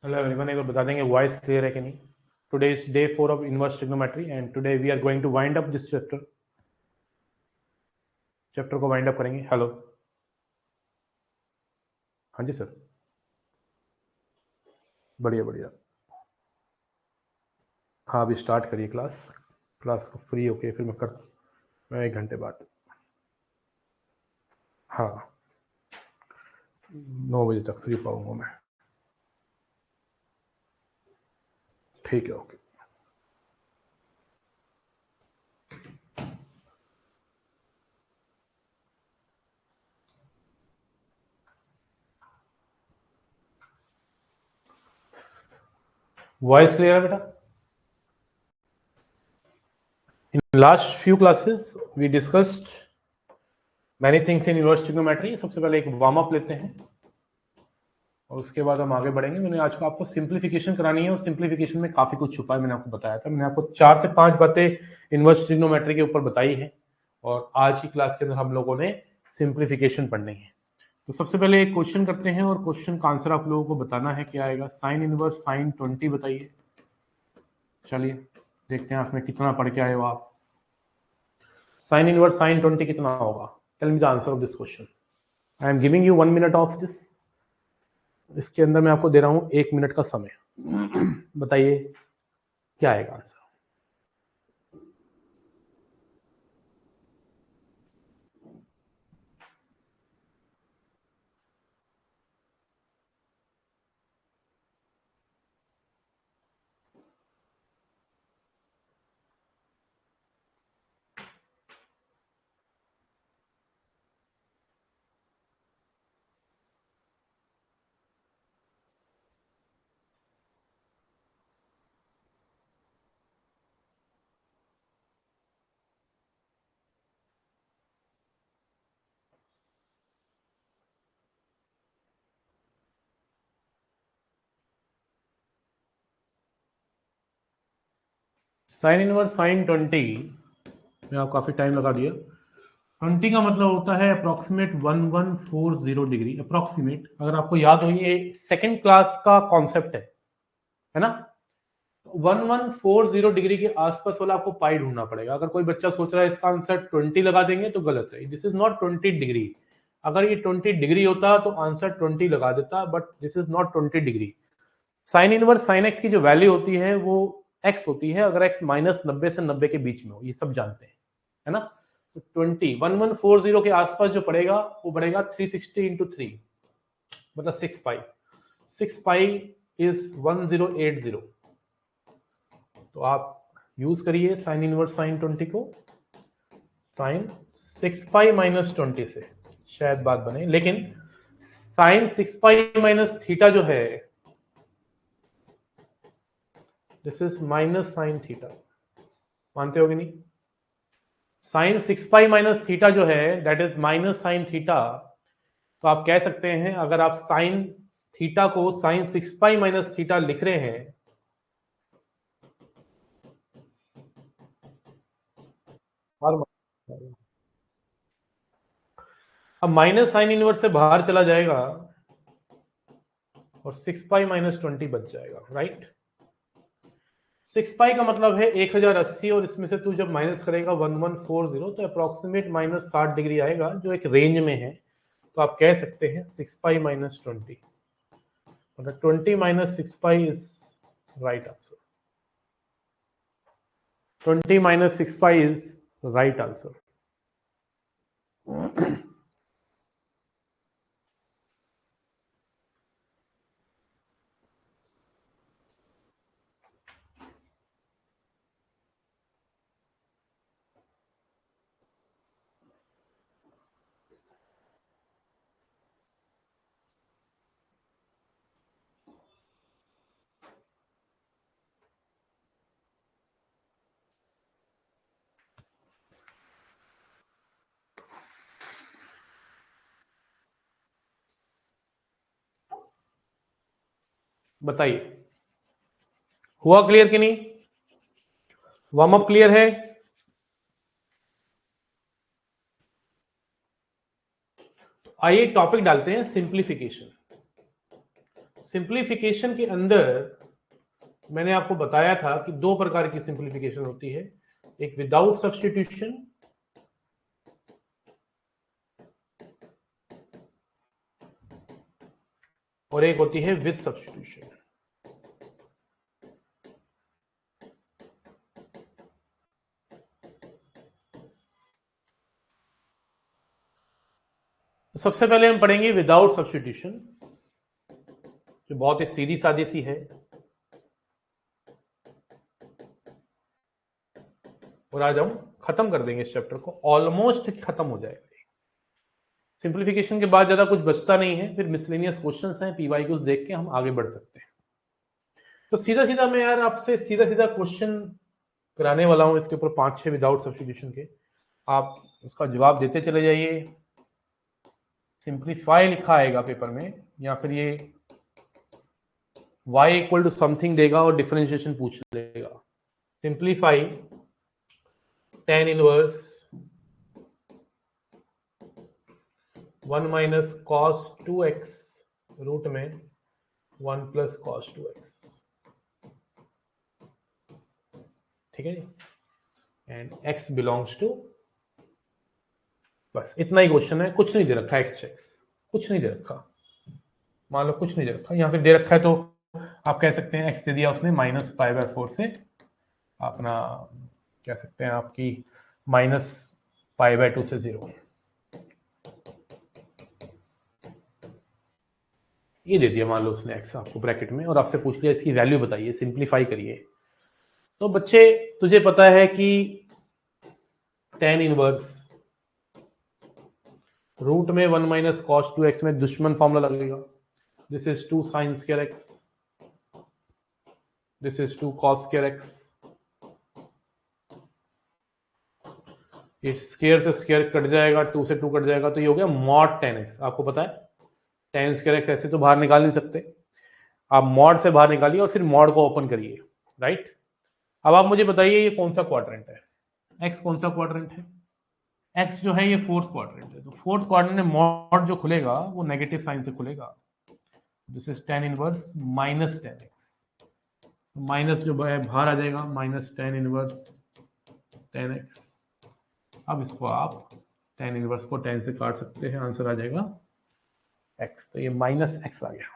Hello everyone, एक बार बता देंगे वॉइस क्लियर है कि नहीं। Today is day 4 of inverse trigonometry and today we are going to wind up this chapter को वाइंड अप करेंगे। हेलो, हाँ जी सर, बढ़िया बढ़िया। हाँ, अभी स्टार्ट करिए क्लास को फ्री होके फिर मैं 1 घंटे बाद। हाँ, 9 बजे तक फ्री पाऊंगा मैं। ठीक है, ओके। वॉइस क्लियर है बेटा? In last few classes we discussed many things in inverse trigonometry. सबसे पहले एक वार्म अप लेते हैं और उसके बाद हम आगे बढ़ेंगे। मैंने आज को आपको सिंप्लीफिकेशन करानी है और सिंप्लीफिकेशन में काफी कुछ छुपा है। मैंने आपको बताया था, मैंने आपको 4 से 5 बातें इनवर्स ट्रिग्नोमेट्री के ऊपर बताई है और आज की क्लास के अंदर हम लोगों ने सिंप्लीफिकेशन पढ़नी है। तो सबसे पहले एक क्वेश्चन करते हैं और क्वेश्चन का आंसर आप लोगों को बताना है। क्या आएगा? साइन इनवर्स साइन 20 बताइए। चलिए देखते हैं आपने कितना पढ़ के आए हो आप। साइन इनवर्स साइन 20 कितना होगा? Tell me the answer of this question. I am giving you 1 minute of this. इसके अंदर मैं आपको दे रहा हूं 1 मिनट का समय। बताइए क्या आएगा आंसर। साइन इनवर्स साइन 20 में आप काफी टाइम लगा दिया। 20 का मतलब होता है अप्रोक्सीमेट 1140 डिग्री। अप्रोक्सीमेट, अगर आपको याद हो, ये सेकेंड क्लास का कॉन्सेप्ट है ना। 1140 डिग्री के आसपास वाला आपको पाई ढूंढना पड़ेगा। अगर कोई बच्चा सोच रहा है इसका आंसर 20 लगा देंगे तो गलत है। This is not 20 degree. अगर ये 20 डिग्री होता तो आंसर 20 लगा देता, but this is not 20 degree. Sine inverse sine x की जो वैल्यू होती है वो एक्स होती है, अगर एक्स -90 से 90 के बीच में हो, ये सब जानते हैं, है ना। तो 1140 के आसपास जो पड़ेगा वो पड़ेगा 360 इंटू 3, मतलब 6 पाई। 6 पाई इज 1080। तो आप यूज करिए साइन इनवर्स साइन 20 को। साइन 6 पाई माइनस 20 से शायद बात बने, लेकिन साइन 6 पाई माइनस थीटा जो है, this is minus sine theta. मानते हो कि नहीं? साइन 6 पाई माइनस थीटा जो है that is minus sine theta. तो आप कह सकते हैं, अगर आप साइन थीटा को साइन 6 पाई माइनस थीटा लिख रहे हैं, और अब माइनस साइन इनवर्स से बाहर चला जाएगा और 6 पाई माइनस 20 बच जाएगा, राइट। 6 पाई का मतलब है 1080, और इसमें से तू जब माइनस करेगा 1140 तो अप्रोक्सीमेट -60 डिग्री आएगा, जो एक रेंज में है। तो आप कह सकते हैं 6 पाई माइनस 20, मतलब 20 - 6 pi is right answer. 20 - 6 pi is right answer. बताइए, हुआ क्लियर कि नहीं? वार्म अप क्लियर है? आइए टॉपिक डालते हैं सिंप्लीफिकेशन। सिंप्लीफिकेशन के अंदर मैंने आपको बताया था कि दो प्रकार की सिंप्लीफिकेशन होती है, एक विदाउट सब्स्टिट्यूशन और एक होती है विद सब्स्टिट्यूशन। तो सबसे पहले हम पढ़ेंगे विदाउट सब्स्टिट्यूशन, जो बहुत ही सीधी सादी सी है, और आज हम खत्म कर देंगे इस चैप्टर को, ऑलमोस्ट खत्म हो जाएगा। सिंप्लीफिकेशन के बाद ज्यादा कुछ बचता नहीं है, फिर मिसलेनियस क्वेश्चंस हैं, पीवाईक्यूज देख के हम आगे बढ़ सकते हैं। तो सीधा सीधा मैं यार आपसे सीधा सीधा क्वेश्चन कराने वाला हूं इसके ऊपर 5-6 विदाउट सब्स्टिट्यूशन के, आप उसका जवाब देते चले जाइए। सिंप्लीफाई लिखा आएगा पेपर में, या फिर ये y इक्वल टू समथिंग देगा और डिफरेंशिएशन पूछ लेगा। Simplify tan inverse 1 minus cos 2x root में 1 प्लस कॉस 2x, ठीक है जी, एंड x बिलोंग्स टू, बस इतना ही क्वेश्चन है, कुछ नहीं दे रखा x कुछ नहीं दे रखा, मान लो कुछ नहीं दे रखा, या फिर दे रखा है तो आप कह सकते हैं x दे दिया उसने -π/4 से, अपना कह सकते हैं आपकी -π/2 से 0, ये दे दिया मान लो उसने x आपको ब्रैकेट में, और आपसे पूछ लिया इसकी वैल्यू बताइए, सिंप्लीफाई करिए। तो बच्चे तुझे पता है कि tan इनवर्स रूट में 1 माइनस कॉस 2x में दुश्मन फॉर्मूला लगेगा, this is 2 sin square x, this is 2 cos square x, ये स्क्वायर से स्क्वायर कट जाएगा, 2 से 2 कट जाएगा, तो ये हो गया मॉड tan x। आपको पता है tan स्क्वायर x ऐसे तो बाहर निकाल नहीं सकते, आप मॉड से बाहर निकालिए और फिर मॉड को ओपन करिए, राइट। अब आप मुझे बताइए ये कौन सा क्वाड्रेंट है, x कौन सा क्वाड्रेंट है, x जो है ये फोर्थ क्वाड्रेंट है, तो फोर्थ क्वाड्रेंट में मॉड जो खुलेगा वो नेगेटिव साइन से खुलेगा, this is tan inverse minus tan x, minus जो है बाहर आ जाएगा, minus tan inverse tan x। अब इसको आप tan इनवर्स को tan से काट सकते हैं, आंसर आ जाएगा x, तो ये -x आ गया।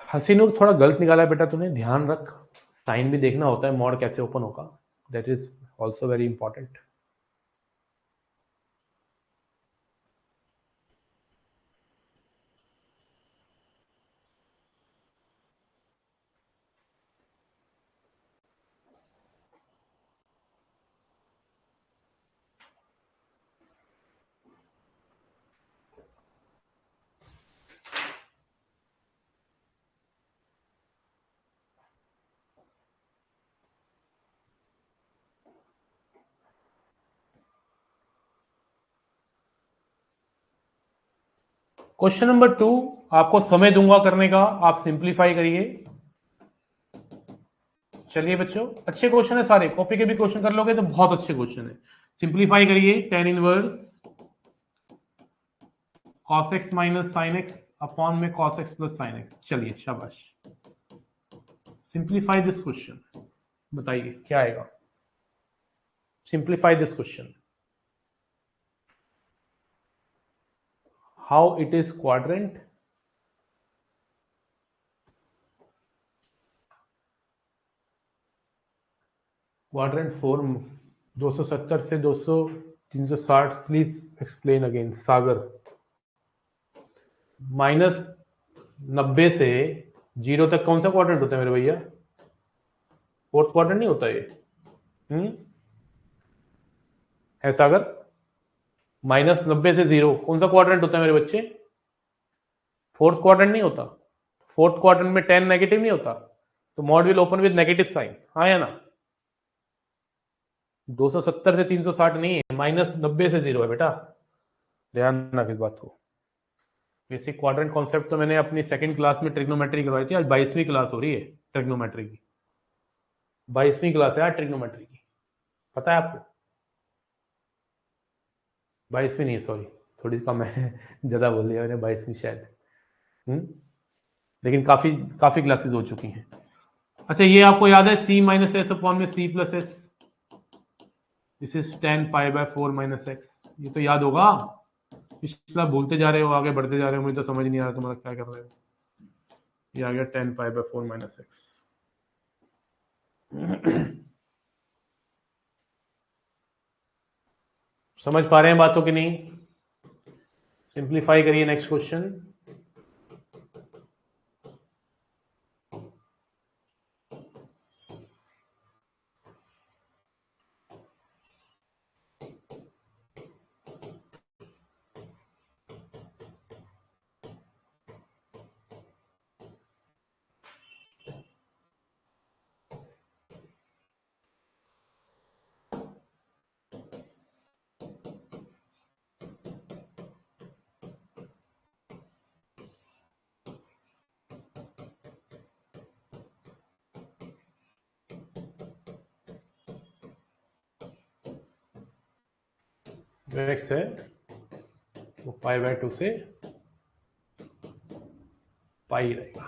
हसीनुर थोड़ा गलत निकाला है बेटा तूने, ध्यान रख, साइन भी देखना होता है, मॉड कैसे ओपन होगा, that is also very important. Question number 2 आपको समय दूंगा करने का, आप सिंप्लीफाई करिए। चलिए बच्चों, अच्छे क्वेश्चन है सारे, कॉपी के भी क्वेश्चन कर लोगे तो बहुत अच्छे क्वेश्चन है। सिंप्लीफाई करिए, tan inverse cos x minus sin x upon में cos x plus sin x। चलिए शाबाश, सिंप्लीफाई दिस क्वेश्चन, बताइए क्या आएगा। Simplify this question, how it is quadrant, quadrant form 270 से 360, प्लीज एक्सप्लेन अगेन। सागर, -90 से 0 तक कौन सा क्वाड्रेंट होता है मेरे भैया, फोर्थ क्वाड्रेंट नहीं होता ये, है सागर। -90 से 0 कौन सा क्वाड्रेंट होता है मेरे बच्चे, फोर्थ क्वाड्रेंट नहीं होता, फोर्थ क्वाड्रेंट में tan नेगेटिव नहीं होता, तो mod will open with negative sign, हाँ या ना। 270 से 360 नहीं है, -90 से 0 है बेटा, ध्यान रख इस बात को। बेसिक क्वाड्रेंट कॉन्सेप्ट तो मैंने अपनी सेकंड क्लास में ट्रिग्नोमेट्री करवाई थी, आज 22वीं क्लास हो रही है ट्रिग्नोमेट्री की, 22वीं क्लास है आज ट्रिग्नोमेट्री की, पता है आपको। 22वीं नहीं, सॉरी, थोड़ी कम है ज़्यादा बोल दिया मैंने, 22वीं शायद। लेकिन काफ़ी काफ़ी क्लासेस हो चुकी हैं। अच्छा, ये आपको याद है c माइनस एस अपॉन में c plus s, this is 10π/4 minus x, ये तो याद होगा। पिछला भूलते जा रहे हो, आगे बढ़ते जा रहे हो, मुझे तो समझ नहीं आ रहा तुम्हारा क्या कर रहे हो। ये आ गया 10π/4 माइनस एक्स। समझ पा रहे हैं बातों की नहीं? सिंप्लीफाई करिए नेक्स्ट क्वेश्चन। जो एक्स है वो π/2 से पाई रहेगा।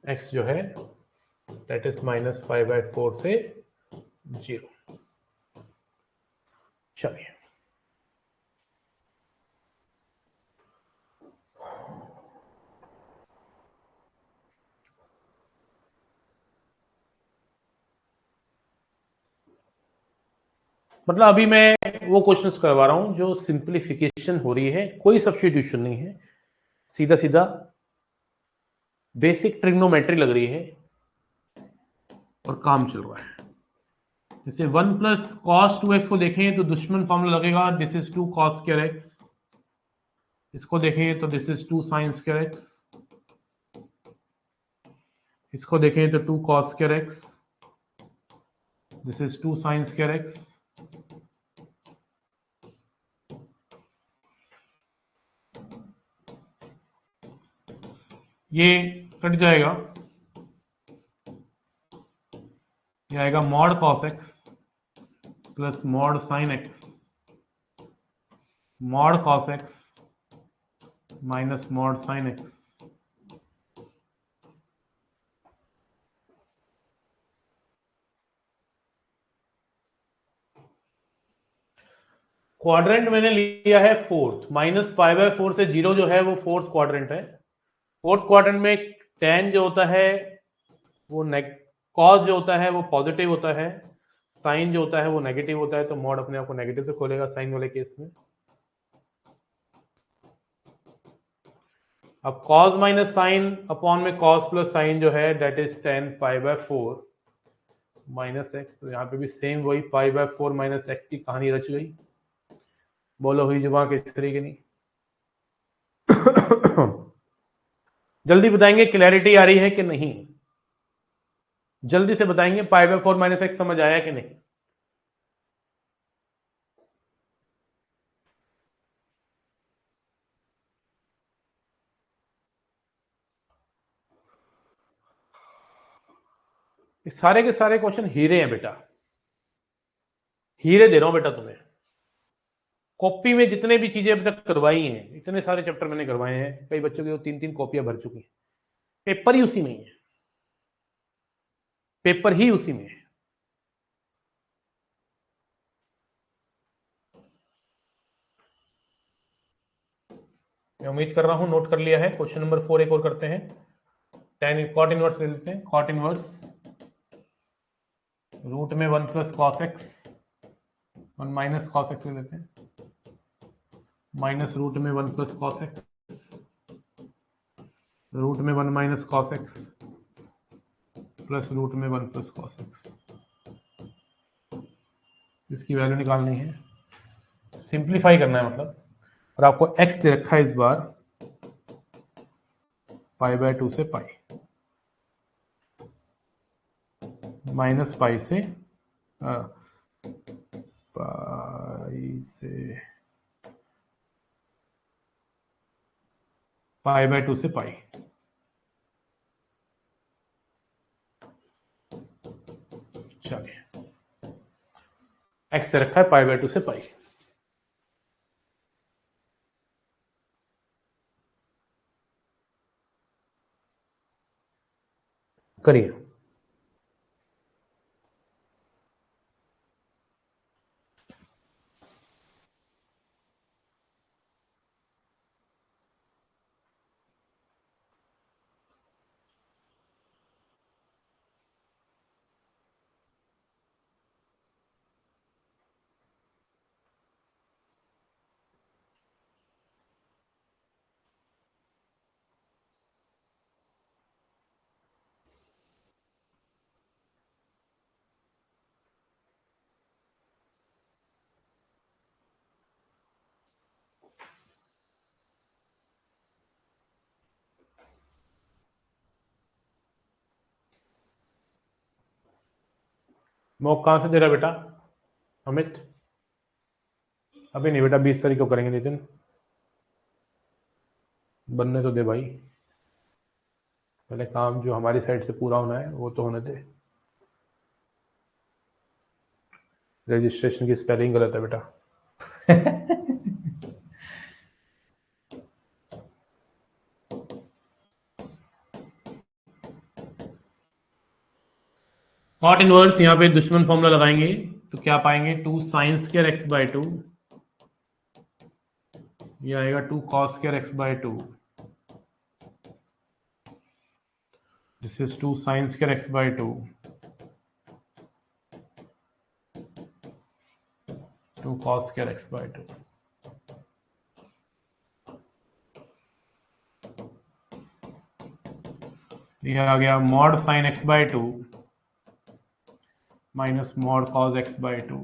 एक्स जो है दैट इज माइनस π/4 से 0। चलिए, मतलब अभी मैं वो क्वेश्चंस करवा रहा हूं जो सिंप्लीफिकेशन हो रही है, कोई सब्स्टिट्यूशन नहीं है, सीधा सीधा बेसिक ट्रिग्नोमेट्री लग रही है और काम चल रहा है। जैसे 1 प्लस कॉस 2x को देखें तो दुश्मन फॉर्मूला लगेगा, this is 2 cos square x. इसको देखें तो this is 2 sine square x. इसको देखें तो 2 cos square x, this is 2 sine square x. ये कट जाएगा, ये आएगा mod cos x plus mod sine x, mod cos x minus mod sine x. Quadrant मैंने लिया है फोर्थ, माइनस π/4 से 0 जो है वो फोर्थ क्वाड्रेंट है। फोर्थ क्वाड्रेंट में tan जो होता है वो कॉस जो होता है वो पॉजिटिव होता है, साइन जो होता है वो नेगेटिव होता है, तो मॉड अपने आप को नेगेटिव से खोलेगा साइन वाले केस में। अब कॉस माइनस साइन अपॉन में कॉस प्लस साइन जो है दैट इज 10π/4 माइनस एक्स, तो यहाँ पे भी सेम वही π/4 माइनस एक्स की कहानी रच गई। बोलो हुई जुबान किस तरीके नहीं। जल्दी बताएंगे क्लैरिटी आ रही है कि नहीं, जल्दी से बताएंगे π/4 माइनस एक्स समझ आया कि नहीं। सारे के सारे क्वेश्चन हीरे हैं बेटा, हीरे दे रहा हूं बेटा तुम्हें। कॉपी में जितने भी चीजें अब तक करवाई हैं, इतने सारे चैप्टर मैंने करवाए हैं, कई बच्चों की तो 3-3 कॉपियां भर चुकी हैं। पेपर ही उसी में है, पेपर ही उसी में है। मैं उम्मीद कर रहा हूं नोट कर लिया है। क्वेश्चन नंबर 4 एक और करते हैं। tan कॉट इनवर्स ले लेते हैं। कॉट इनवर्स रूट में 1 plus cos x, 1 minus cos x ले लेते हैं, माइनस रूट में 1 प्लस कॉस एक्स, रूट में 1 minus cos x plus root में 1 प्लस कॉस एक्स। इसकी वैल्यू निकालनी है, सिंप्लीफाई करना है मतलब। और आपको x दे रखा है इस बार π/2 से पाई, माइनस पाई से π/2 से पाई। चलिए, x से रखा है π/2 से पाई। करिए। मॉक कहाँ से दे रहा बेटा अमित? अभी नहीं बेटा, 20 तारीख को करेंगे नितिन, बनने तो दे भाई, पहले काम जो हमारी साइड से पूरा होना है वो तो होने दे। रजिस्ट्रेशन की स्पेलिंग गलत है बेटा। कॉट इनवर्स, यहाँ पे दुश्मन फॉर्मूला लगाएंगे तो क्या पाएंगे, 2 साइन स्क्वायर एक्स बाई 2, ये आएगा 2 cos square x by 2, this is 2 sine square x by 2, 2 cos square x by 2। ये आ गया mod sine x by 2 minus mod cos x by 2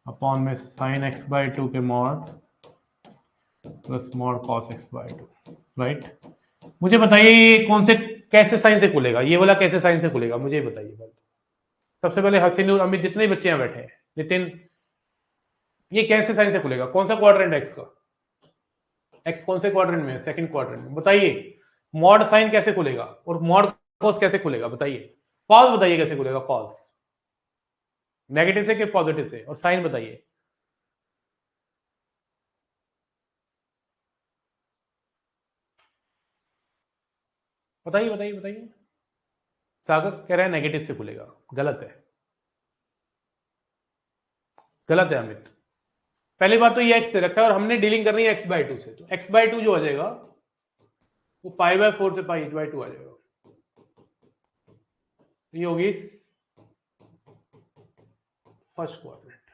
upon में साइन एक्स बाई 2 के mod plus mod cos x by 2, right. मुझे बताइए ये कौन से कैसे साइन से खुलेगा, ये वाला कैसे साइन से खुलेगा, मुझे बताइए बात। सबसे पहले हसीन और अमित जितने बच्चे यहाँ बैठे हैं, नितिन, ये कैसे साइन से खुलेगा, कौन सा क्वाड्रेंट एक्स का, एक्स कौन से क्वाड्रेंट में है, सेकंड क्वाड्रेंट में, बताइए। मॉड साइन कैसे खुलेगा और मॉड कॉस कैसे खुलेगा, बताइए। कॉस बताइए कैसे खुलेगा, कॉस नेगेटिव से कि पॉजिटिव से, और साइन बताइए। बताइए बताइए बताइए। सागर कह रहा है नेगेटिव से खुलेगा, गलत है, गलत है अमित। पहली बात तो ये एक्स से रखा है और हमने डीलिंग करनी है एक्स बाई 2 से, तो एक्स बाई 2 जो आ जाएगा वो पाई बाय 4 से पाई बाई 2 आ जाएगा। ये होगी फर्स्ट क्वाड्रेंट।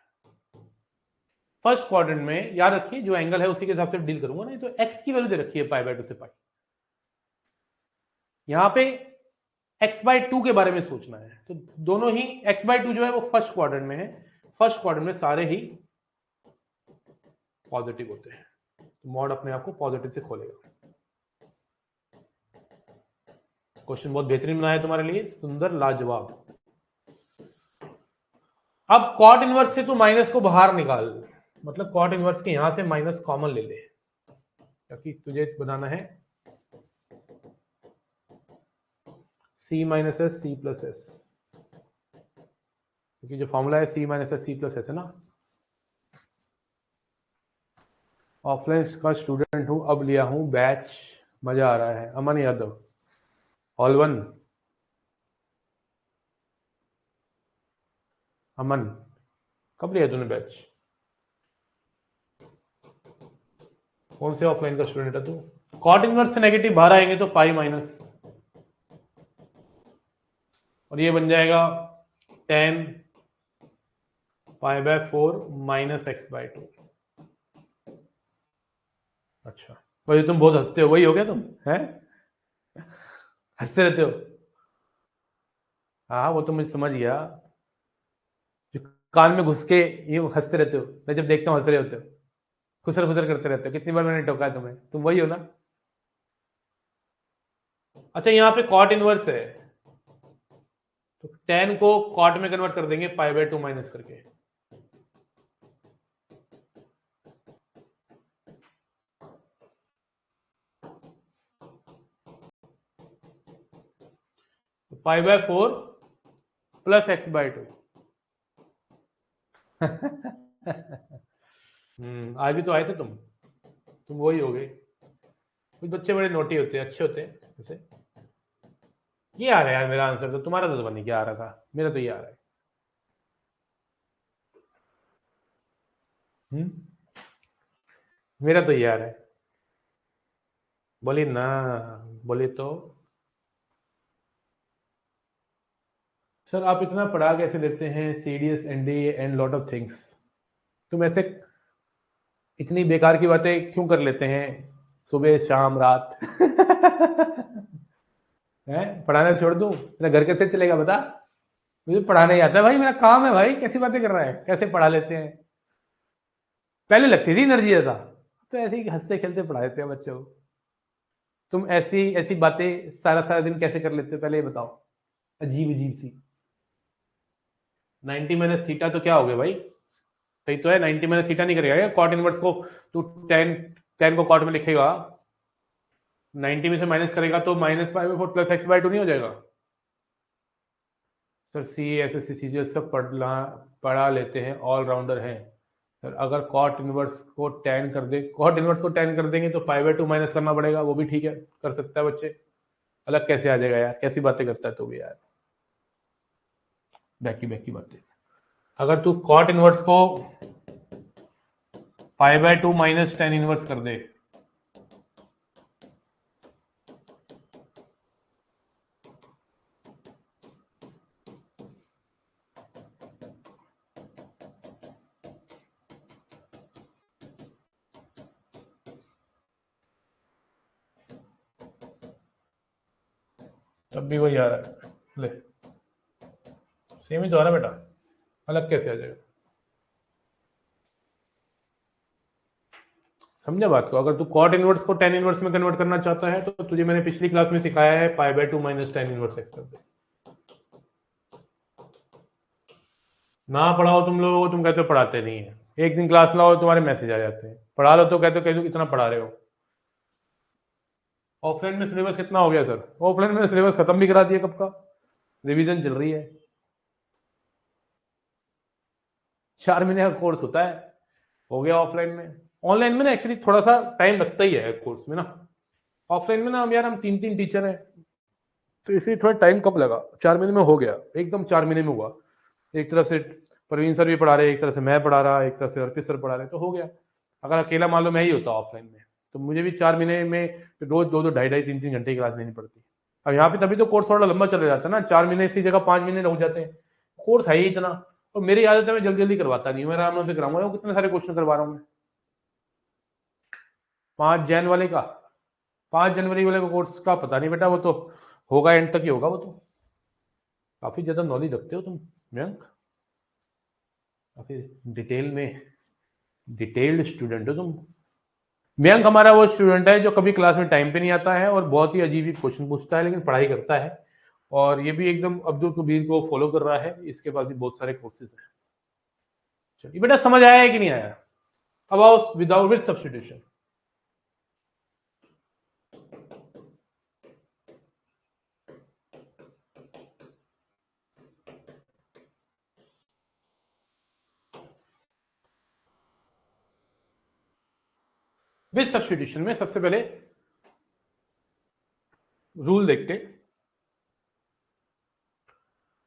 फर्स्ट क्वाड्रेंट में याद रखिए जो एंगल है उसी के हिसाब से डील करूंगा, नहीं तो एक्स की वैल्यू दे रखी है पाई बाय 2 से पाई। यहां पे एक्स बाई 2 के बारे में सोचना है, तो दोनों ही एक्स बाई 2 जो है वो फर्स्ट क्वाड्रेंट में है, फर्स्ट क्वाड्रेंट में सारे ही पॉजिटिव होते हैं, तो मॉड अपने आप को पॉजिटिव से खोलेगा। क्वेश्चन बहुत बेहतरीन बनाया तुम्हारे लिए, सुंदर, लाजवाब। अब कॉट इनवर्स से तू माइनस को बाहर निकाल, मतलब कॉट इनवर्स के यहां से माइनस कॉमन ले ले, क्योंकि तुझे बनाना है c minus s c plus s, क्योंकि जो फॉर्मूला है c minus s c plus s है ना। ऑफलाइन का स्टूडेंट हूं, अब लिया हूं बैच, मजा आ रहा है। अमन यादव, ऑल वन, अमन कब लिया तूने बैच, कौन से ऑफलाइन का स्टूडेंट है तू? कॉट इनवर्स से नेगेटिव बाहर आएंगे तो पाई माइनस, और ये बन जाएगा 10 pi by 4 minus x by 2। अच्छा, वही तुम बहुत हंसते हो, वही हो गया तुम हैं, हंसते रहते हो। हाँ वो तो मुझे समझ गया, जो कान में घुस के ये हंसते रहते हो, मैं जब देखता हूँ हंस रहे होते हो, खुसर खुसर करते रहते हो, कितनी बार मैंने टोका है तुम्हें, तुम वही हो ना। अच्छा यहाँ पे कॉट इनवर्स है, तो 10 को कॉट में कन्वर्ट कर देंगे पाई बाय 2 माइनस करके, तो pi by 4 plus x by 2। आज भी तो आए थे तुम वही हो गए। कुछ बच्चे बड़े नोटी होते हैं, अच्छे होते हैं वैसे। ये आ रहा है यार मेरा आंसर, तो तुम्हारा तो नहीं क्या आ रहा था, मेरा तो ये आ रहा है। मेरा तो ये आ रहा है। बोली ना, बोली तो। सर आप इतना पढ़ा कैसे लेते हैं CDS NDA and lot of things, तुम ऐसे इतनी बेकार की बातें क्यों कर लेते हैं सुबह शाम रात? हैं, पढ़ाना छोड़ दूं? मेरा घर कैसे चलेगा बता? मुझे पढ़ाना ही आता है भाई, मेरा काम है भाई, कैसी बातें कर रहा है, कैसे पढ़ा लेते हैं? पहले लगती थी एनर्जी ऐसा, तो ऐसे ही हंसते खेलते पढ़ा देते हैं बच्चों को। तुम ऐसी ऐसी बातें सारा सारा दिन कैसे कर लेते हो, पहले ये बताओ। अजीब अजीब सी। 90 माइनस थीटा तो क्या हो गया भाई? सही तो है, 90 माइनस थीटा नहीं करेगा क्या कॉट इनवर्स को? तू टेन, टेन को कॉट में लिखेगा, 90 में से माइनस करेगा तो minus pi by four plus x by two नहीं हो जाएगा? Sir c s s c जी सब पढ़ा लेते हैं, ऑलराउंडर हैं सर। अगर कॉट इनवर्स को टेन कर दे, कॉट इनवर्स को टेन कर देंगे तो पाई बाई टू माइनस करना पड़ेगा, वो भी ठीक है, कर सकता है बच्चे। अलग कैसे आ जाएगा यार, कैसी बातें करता है तू भी यार, बैकी बैकी बातें। अगर तू कॉट इनवर्स को pi by two minus tan inverse कर दे, तब भी वही आ रहा है। ले, सेम ही तो आ रहा है बेटा, अलग कैसे आ जाएगा? समझा बात को? अगर तू कॉट इनवर्स को टेन इनवर्स में कन्वर्ट करना चाहता है तो तुझे मैंने पिछली क्लास में सिखाया है pi by two minus tan inverse x कर दे। ना पढ़ाओ तुम लोगों को, तुम कहते हो पढ़ाते नहीं है, एक दिन क्लास लाओ तुम्हारे मैसेज आ जाते हैं, पढ़ा लो तो कहते हो कितना पढ़ा रहे हो। ऑफलाइन में सिलेबस कितना हो गया सर? ऑफलाइन में सिलेबस खत्म भी करा दिया कब का, रिवीजन चल रही है। 4 महीने का कोर्स होता है, हो गया ऑफलाइन में। ऑनलाइन में ना एक्चुअली थोड़ा सा टाइम लगता ही है कोर्स में ना। ऑफलाइन में ना हम यार, हम तीन तीन टीचर हैं, तो इसलिए थोड़ा टाइम कम लगा, 4 महीने में हो गया, एकदम 4 महीने में हुआ। एक तरफ से प्रवीण सर भी पढ़ा रहे, एक तरफ से मैं पढ़ा रहा, एक तरफ से अर्पित सर पढ़ा रहे, तो हो गया। अगर अकेला मान लो मैं ही होता ऑफलाइन में, तो मुझे भी 4 महीने में रोज दो दो ढाई ढाई तीन तीन घंटे की क्लास लेनी पड़ती। अब यहाँ पे तभी तो कोर्स थोड़ा लंबा चला जाता है ना, 4 महीने इसी जगह 5 महीने लग जाते हैं, कोर्स है ही इतना। और मेरी आदत है मैं जल्दी जल्दी करवाता नहीं हूँ, मैं आराम से कराऊंगा, कितने सारे क्वेश्चन करवा रहा हूँ मैं। 5 जैन वाले का, 5 जनवरी वाले का कोर्स का पता नहीं बेटा, वो तो होगा एंड तक ही होगा वो तो। काफी ज्यादा नॉलेज रखते हो तुम मयंक, काफी डिटेल में, डिटेल्ड स्टूडेंट हो तुम। मयंक हमारा वो स्टूडेंट है जो कभी क्लास में टाइम पे नहीं आता है और बहुत ही अजीब ही क्वेश्चन पूछता है, लेकिन पढ़ाई करता है। और ये भी एकदम अब्दुल कबीर को फॉलो कर रहा है, इसके पास भी बहुत सारे कोर्सेज हैं। चलिए बेटा, समझ आया है कि नहीं आया? अब आओ without with substitution. With substitution में सबसे पहले रूल देखते।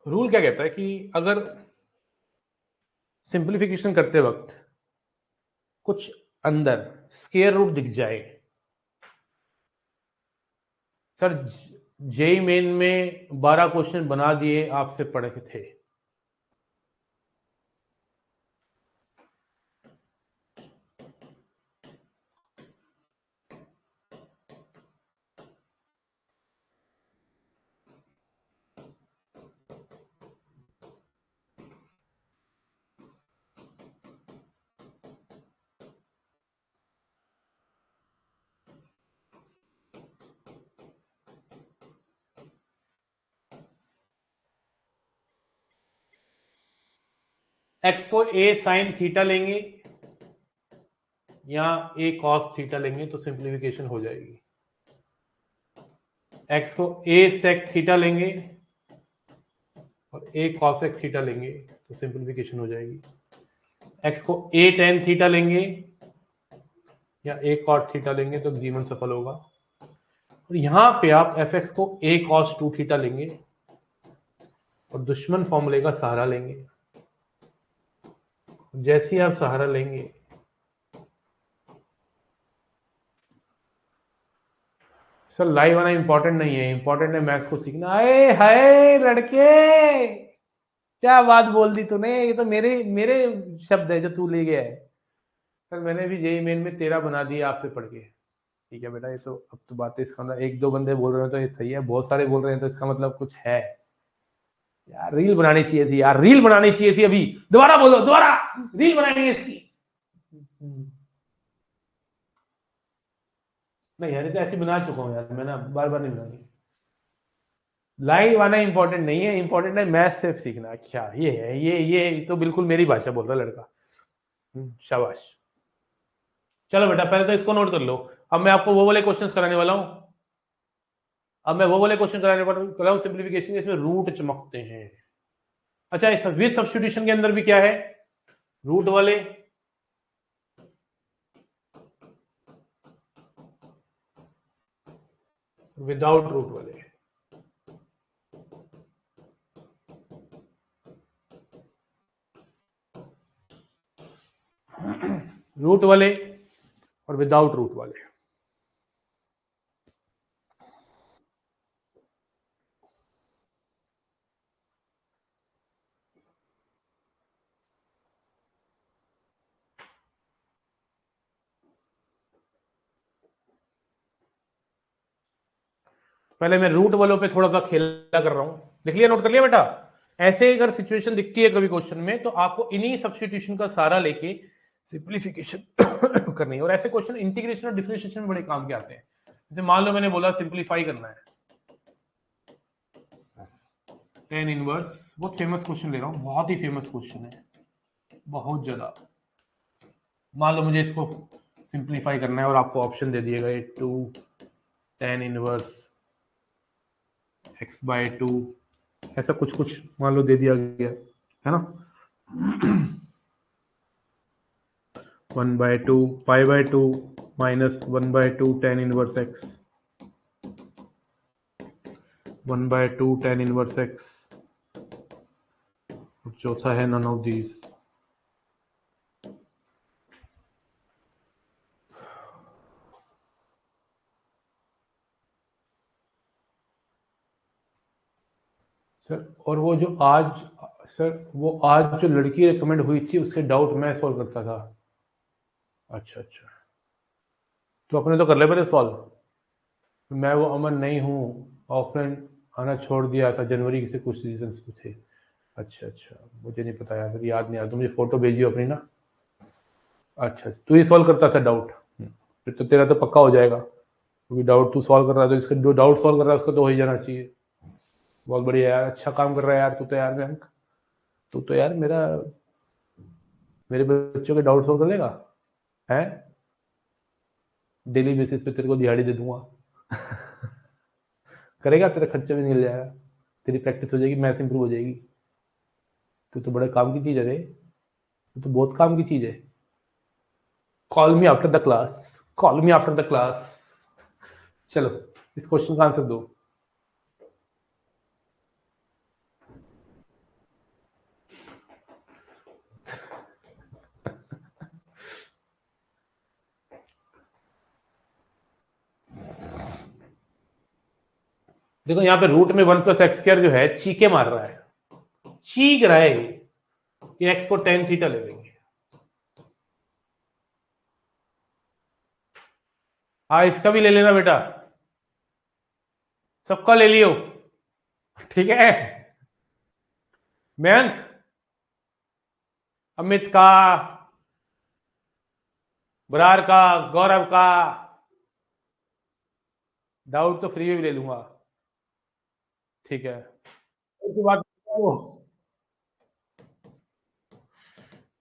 रूल क्या कहता है कि अगर सिंप्लीफिकेशन करते वक्त कुछ अंदर स्केयर रूट दिख जाए, सर जेई मेन में 12 क्वेश्चन बना दिए आपसे पढ़े थे, एक्स को ए साइन थीटा लेंगे या ए कॉस थीटा लेंगे तो सिंप्लीफिकेशन हो जाएगी। एक्स को ए सेक थीटा लेंगे और ए कॉसेक थीटा लेंगे तो सिंप्लीफिकेशन हो जाएगी। एक्स को ए टेन थीटा लेंगे या ए कॉट थीटा लेंगे तो जीवन सफल होगा। और यहां पे आप एफ एक्स को a cos 2 थीटा लेंगे और दुश्मन फॉर्मूले का सहारा लेंगे। जैसे ही आप सहारा लेंगे सर लाइव आना इंपॉर्टेंट नहीं है, इंपॉर्टेंट है मैथ्स को सीखना। अरे हाय लड़के, क्या बात बोल दी तूने, ये तो मेरे मेरे शब्द है जो तू ले गया है। सर मैंने भी जेई मेन में 13 बना दिए आपसे पढ़ के। ठीक है बेटा, ये तो अब तो बात है, इसका मतलब एक दो बंदे बोल रहे हैं तो ये सही है, बहुत सारे बोल रहे हैं तो इसका मतलब कुछ है। यार रील बनानी चाहिए थी यार, रील बनानी चाहिए थी अभी। दोबारा बोलो, दोबारा रील बनाएंगे इसकी। नहीं यार, ये तो ऐसी बना चुका हूँ यार मैं ना, बार बार नहीं बनानी। लाइव आना इंपॉर्टेंट नहीं है, इंपॉर्टेंट है मैथ से सीखना। क्या ये है, ये तो बिल्कुल मेरी भाषा बोल रहा है लड़का। शाबाश। चलो बेटा पहले तो इसको नोट कर लो। अब मैं आपको वो वाले क्वेश्चंस कराने वाला हूं। अब मैं वो वाले क्वेश्चन कराने वाला हूं सिंप्लीफिकेशन, इसमें रूट चमकते हैं। अच्छा, इस विद सब्स्टिट्यूशन के अंदर भी क्या है, रूट वाले विदाउट रूट वाले। रूट वाले और विदाउट रूट वाले। पहले मैं रूट वालों पे थोड़ा सा खेला कर रहा हूं। लिख लिया, नोट कर लिया बेटा। ऐसे अगर सिचुएशन दिखती है कभी क्वेश्चन में तो आपको इन्हीं सब्स्टिट्यूशन का सहारा लेके सिंप्लीफिकेशन करनी है। और ऐसे क्वेश्चन इंटीग्रेशन और डिफरेंशिएशन में बड़े काम के आते हैं। जैसे मान लो मैंने बोला सिंप्लीफाई करना है, टेन इनवर्स, बहुत फेमस क्वेश्चन ले रहा हूं, बहुत ही फेमस क्वेश्चन है, बहुत ज्यादा। मान लो मुझे इसको सिंप्लीफाई करना है और आपको ऑप्शन दे दिए गए 2 टेन इनवर्स एक्स बाय 2, ऐसा कुछ कुछ मान लो दे दिया गया है ना। 1/2 pi by 2 minus 1/2 tan inverse x, 1/2 tan inverse x, चौथा है नन ऑफ दीज। सर और वो जो आज, सर वो आज जो लड़की रिकमेंड हुई थी उसके डाउट मैं सॉल्व करता था। अच्छा अच्छा, तो अपने तो कर ले पहले सॉल्व। मैं वो अमन नहीं हूँ, ऑफलाइन आना छोड़ दिया था जनवरी से, कुछ रीजंस थे। अच्छा अच्छा, मुझे नहीं पता यार, याद नहीं आता, मुझे फोटो भेजियो अपनी ना। अच्छा, तू ही सॉल्व करता था डाउट, फिर तो तेरा तो पक्का हो जाएगा, क्योंकि डाउट तू सॉल्व कर रहा है तो इसका जो डाउट सॉल्व कर रहा है उसका तो हो ही जाना चाहिए। बहुत बढ़िया यार, अच्छा काम कर रहा है यार तू तो यार मयंक, तू तो यार मेरा, मेरे बच्चों के डाउट सॉल्व कर लेगा है। डेली बेसिस पे तेरे को दिहाड़ी दे दूंगा। करेगा, तेरा खर्चा भी निकल जाएगा, तेरी प्रैक्टिस हो जाएगी, मैथ्स इंप्रूव हो जाएगी। तू तो बड़े काम की चीज है रे, तू तो बहुत काम की चीज है। Call me after the class, call me after the class. चलो इस क्वेश्चन का आंसर दो। देखो यहाँ पे रूट में 1 प्लस एक्स स्क्वायर जो है चीके मार रहा है, चीक रहा है, ये एक्स को टेन थीटा ले लेंगे। हाँ इसका भी ले लेना बेटा, सबका ले लियो, ठीक है। मयंक, अमित का, बरार का, गौरव का डाउट तो फ्री में भी ले लूंगा, ठीक है। उसके बाद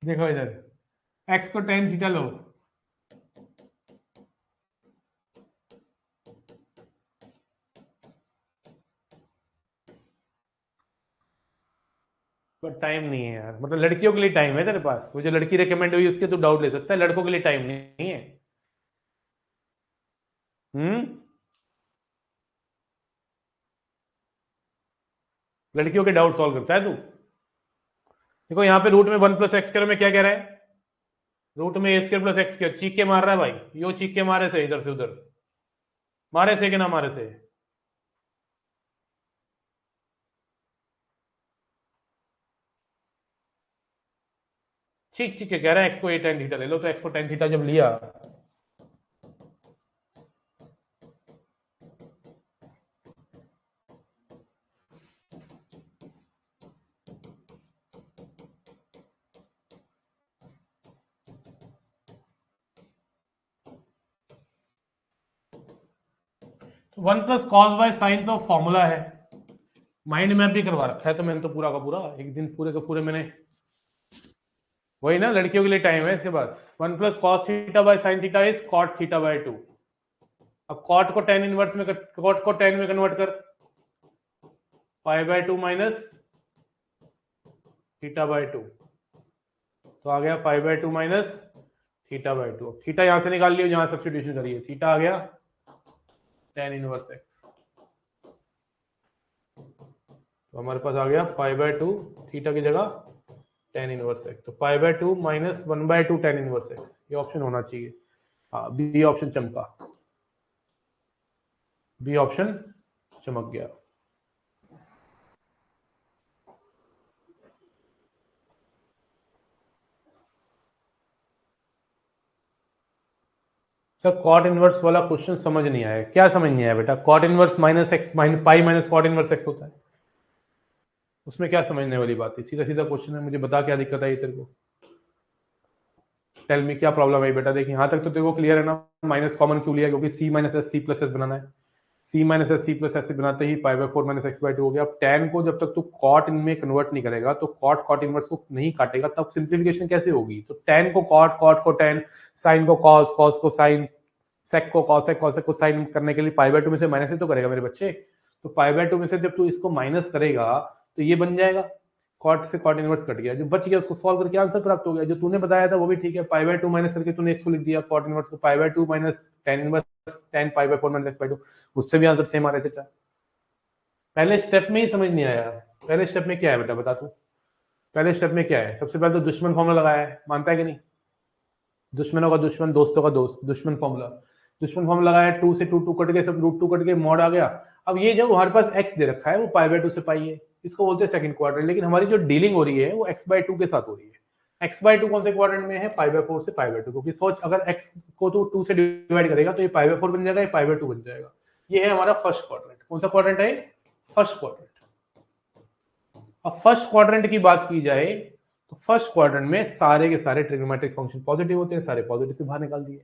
देखो इधर, एक्स को टेन थीटा लो, पर टाइम नहीं है यार, मतलब लड़कियों के लिए टाइम है तेरे पास, वो जो लड़की रिकमेंड हुई उसके तू डाउट ले सकता है, लड़कों के लिए टाइम नहीं है। हम्म लड़कियों के डाउट सॉल्व करता है तू। देखो यहाँ पे रूट में 1 + x में क्या कह रहा है, रूट में a² + x²। चीख के मार रहा है भाई, यो चीख के मारे से इधर से उधर, मारे से कि ना मारे से। चीख चीख के कह रहा है x को a tan थीटा ले लो, तो x को tan थीटा जब लिया, तो 1 + cos/sin तो फॉर्मूला है, माइंड मैप भी करवा रखा है तो मैंने तो पूरा का पूरा एक दिन पूरे के पूरे मैंने, वही ना लड़कियों के लिए टाइम है इसके बाद। 1 + cos/sin थीटा इज cot θ/2। अब cot को tan इनवर्स में cot को tan में कन्वर्ट कर, π/2 माइनस θ/2, तो आ गया π/2 माइनस θ/2। अब थीटा यहां से निकाल लियो, जहां सब्स्टिट्यूशन करिए, थीटा आ गया tan इनवर्स x, तो हमारे पास आ गया π/2 थीटा की जगह tan इनवर्स x, तो π/2 माइनस 1/2 tan इनवर्स x, ये ऑप्शन होना चाहिए। हाँ, बी ऑप्शन चमका, बी ऑप्शन चमक गया। सर कॉट इनवर्स वाला क्वेश्चन समझ नहीं आया, क्या समझ नहीं आया बेटा? Cot inverse minus x pi minus cot inverse x होता है, उसमें क्या समझने वाली बात है? सीधा सीधा क्वेश्चन है, मुझे बता क्या दिक्कत आई तेरे को, टेल मी क्या प्रॉब्लम है बेटा? देखिए यहाँ तक तो तेरे को क्लियर है ना, माइनस कॉमन क्यों लिया, क्योंकि c - s c + s बनाना है, c - s c + s बनाते ही π/4 - x/2 हो गया। अब tan को जब तक तू कॉट इनमें कन्वर्ट नहीं करेगा तो कॉट इनवर्स को नहीं काटेगा, तब सिंप्लीफिकेशन कैसे होगी? तो tan को कॉट को tan, साइन को कॉस को साइन, सेक को कॉसेक को साइन करने के लिए π/2 में से माइनस ही तो करेगा मेरे बच्चे। तो π/2 में से जब तू इसको माइनस करेगा तो ये बन जाएगा, कॉट से कॉट इनवर्स कट गया, जो बच गया उसको सॉल्व करके आंसर प्राप्त हो गया। जो तूने बताया था वो भी ठीक है, π/2 माइनस करके तूने x को लिख दिया, कॉट इनवर्स को π/2 minus tan inverse tan π/4 - x/2, उससे भी आंसर सेम आ रहे थे। पहले स्टेप में ही समझ नहीं आया, पहले स्टेप में क्या है बेटा बता तू? पहले स्टेप में क्या है? सबसे पहले तो दुश्मन फॉर्मूला लगाया है, मानता है कि नहीं? दुश्मनों का दुश्मन, दोस्तों का दोस्त, दुश्मन फॉर्मूला, दुश्मन फॉर्मूला लगाया, 2 से 2 कट गए, सब √2 कट गए, मॉड आ गया। अब ये जो हमारे पास x दे रखा है वो π/2 से पाई है, इसको बोलते हैं सेकंड क्वाड्रेंट, लेकिन हमारी जो डीलिंग हो रही है वो x/2 के साथ हो रही है। x/2 कौन से क्वाड्रेंट में है? π/4 से π/2, क्योंकि सोच अगर x को तो 2 से डिवाइड करेगा तो ये π/4 बन जाएगा, ये π/2 बन जाएगा। ये है हमारा फर्स्ट क्वाड्रेंट। कौन सा क्वाड्रेंट है? First quadrant. अब फर्स्ट क्वाड्रेंट की बात की जाए तो फर्स्ट क्वाड्रेंट में सारे के सारे ट्रिग्नोमेट्रिक फंक्शन पॉजिटिव होते हैं, सारे पॉजिटिव से बाहर निकाल दिए।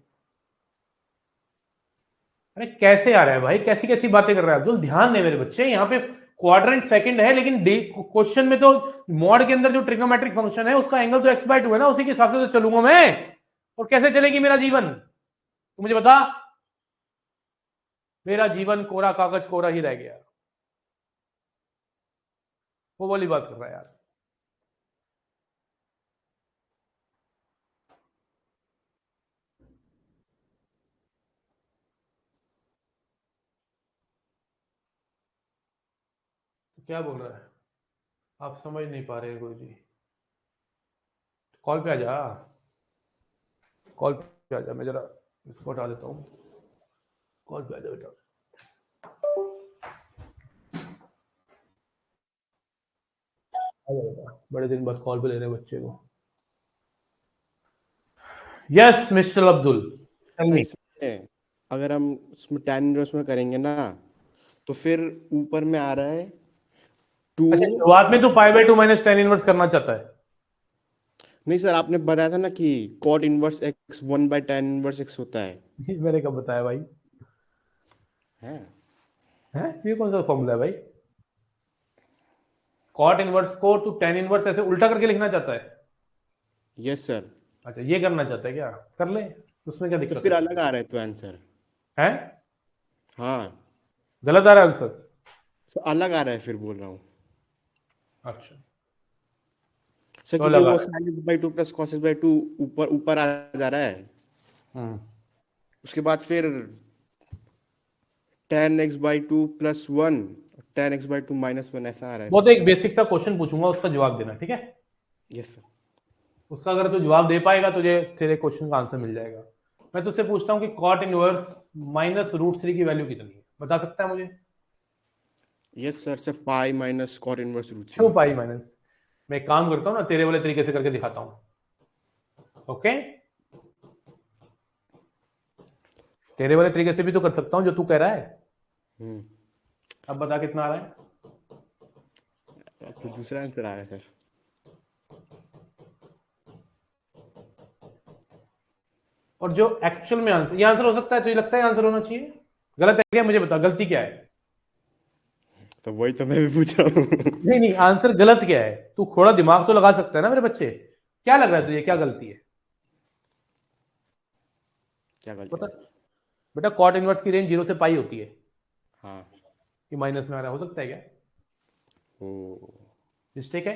अरे कैसे आ रहा है भाई, कैसी कैसी बातें कर रहा है अब्दुल? ध्यान दे मेरे बच्चे, यहाँ पे क्वाड्रेंट सेकंड है, लेकिन क्वेश्चन में तो मॉड के अंदर जो ट्रिग्नोमेट्रिक फंक्शन है उसका एंगल तो x/2 है ना, उसी के हिसाब से तो चलूंगा मैं। और कैसे चलेगी मेरा जीवन, तो मुझे बता। मेरा जीवन कोरा कागज कोरा ही रह गया, वो वाली बात कर रहा है यार। तो क्या बोल रहा है? आप समझ नहीं पा रहे गुरु जी, कॉल पे आ जा, कॉल पे आ जा, मैं जरा इसको हटा देता हूँ, कॉल पे आ जा बेटा। बड़े दिन बाद कॉल पे ले रहे बच्चे को। यस मिस्टर अब्दुल, अगर हम उसमें tan इनवर्स में करेंगे ना तो फिर ऊपर में आ रहा है 2। अच्छा, शुरुआत में तो π/2 माइनस tan इनवर्स करना चाहता है। नहीं सर, आपने बताया था ना कि cot inverse x 1/tan inverse x होता है। मैंने कब बताया भाई? है ये कौन सा फॉर्मूला है भाई? कॉट इनवर्स को टू tan इनवर्स ऐसे उल्टा करके लिखना चाहता है? Yes sir. अच्छा, ये करना चाहता है क्या? कर ले, उसमें क्या तो दिक्कत फिर है? अलग आ रहा है तो आंसर। हैं? हाँ, गलत आ रहा है आंसर? तो अलग आ रहा है फिर बोल रहा हूँ अच्छा, सर, तो क्योंकि लगा वो है। sin x/2 plus cos x/2 ऊपर ऊपर आ जा रहा है। उसके बाद फिर tan x/2 + 1 tan x by 2 minus 1 ऐसा आ रहा वो है। तो एक बेसिक सा क्वेश्चन पूछूंगा, उसका जवाब देना, ठीक है? Yes sir. उसका अगर तू जवाब दे पाएगा तुझे तेरे क्वेश्चन का आंसर मिल जाएगा। मैं तुझसे पूछता हूँ कि कॉट इनवर्स माइनस रूट 3 की वैल्यू कितनी है, बता सकता है मुझे? Yes sir, sir pi minus cot inverse root क्यों 3। Pi minus? मैं एक काम करता हूँ ना, तेरे वाले तरीके से करके दिखाता हूँ। ओके, तेरे वाले तरीके से भी तो कर सकता हूँ जो तू कह रहा है। अब बता कितना आ रहा है? तो दूसरा आंसर आ रहा है सर। और जो एक्चुअल में आंसर, ये आंसर हो सकता है, तुझे लगता है आंसर होना चाहिए? गलत है क्या? मुझे बता, गलती क्या है? तो वही तो मैं भी पूछ रहा हूँ। नहीं नहीं, आंसर गलत क्या है? तू थोड़ा दिमाग तो लगा सकता है ना मेरे बच्चे। क्या लग रहा है तुझे, क्या गलती है? क्या गलती है बता। सर? बेटा कॉट इनवर्स की रेंज 0 से पाई होती है, हाँ। कि माइनस में आ रहा है, हो सकता है क्या? ओ। मिस्टेक है?